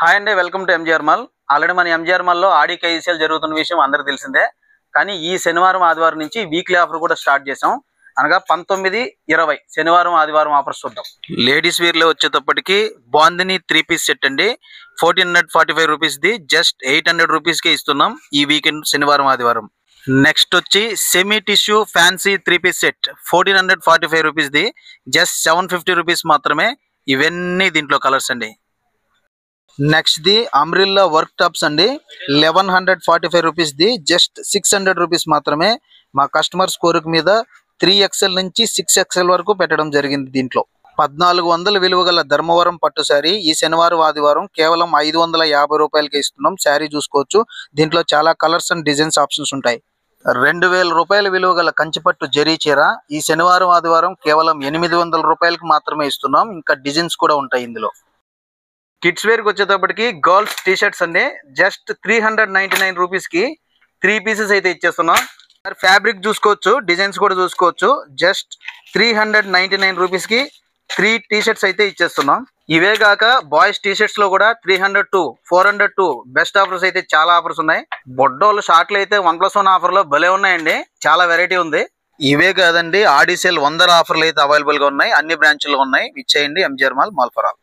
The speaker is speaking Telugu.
హాయ్ అండి, welcome to MGR mall. Already మన ఎంజీఆర్ మాల్లో ఆడి కైసీఎల్ జరుగుతున్న విషయం అందరికి తెలిసిందే. కానీ ఈ శనివారం ఆదివారం నుంచి వీక్లీ ఆఫర్ కూడా స్టార్ట్ చేసాం. అనగా 19, 20 శనివారం ఆదివారం ఆఫర్స్ చూద్దాం. లేడీస్ వేర్ లో వచ్చేటప్పటికి బాందిని 3 పీస్ సెట్ అండి, 1445 రూపీస్ ది జస్ట్ 800 రూపీస్ కే ఇస్తున్నాం ఈ వీకెండ్ శనివారం ఆదివారం. నెక్స్ట్ వచ్చి semi tissue fancy 3 piece set 1445 rupees the just 750 rupees మాత్రమే. ఇవన్నీ దీంట్లో కలర్స్ అండి. Next the umbrella work tops అండి, 1145 రూపీస్ ది జస్ట్ 600 రూపీస్ మాత్రమే. మా కస్టమర్స్ కోరిక మీద 3XL నుంచి 6XL వరకు పెట్టడం జరిగింది. దీంట్లో 1400 విలువ గల ధర్మవరం పట్టు శారీ ఈ శనివారం ఆదివారం కేవలం 550 రూపాయలకి ఇస్తున్నాం. శారీ చూసుకోవచ్చు. దీంట్లో చాలా కలర్స్ అండ్ డిజైన్స్ ఆప్షన్స్ ఉంటాయి. 2000 రూపాయల విలువ గల కంచిపట్టు జరీ చీర ఈ శనివారం ఆదివారం కేవలం 800 రూపాయలకి మాత్రమే ఇస్తున్నాం. ఇంకా డిజైన్స్ కూడా ఉంటాయి ఇందులో. కిడ్స్ వేర్కి వచ్చేటప్పటికి గర్ల్స్ టీ షర్ట్స్ అండి, జస్ట్ 399 రూపీస్ కి 3 పీసెస్ అయితే ఇచ్చేస్తున్నాం. ఫ్యాబ్రిక్ చూసుకోవచ్చు, డిజైన్స్ కూడా చూసుకోవచ్చు. జస్ట్ 399 రూపీస్ కి 3 టీ షర్ట్స్ అయితే ఇచ్చేస్తున్నాం. ఇవే కాక బాయ్స్ టీ షర్ట్స్ లో కూడా 300 400 బెస్ట్ ఆఫర్స్ అయితే చాలా ఆఫర్స్ ఉన్నాయి. బొడ్డోళ్ళు షార్ట్లు అయితే 1+1 ఆఫర్ లో భలే ఉన్నాయండి, చాలా వెరైటీ ఉంది. ఇవే కాదండి, ఆడిసేల్ 100 ఆఫర్లు అయితే అవైలబుల్ గా ఉన్నాయి. అన్ని బ్రాంచ్ల్లో ఉన్నాయి. ఇచ్చేయండి MGR mall, mall for all.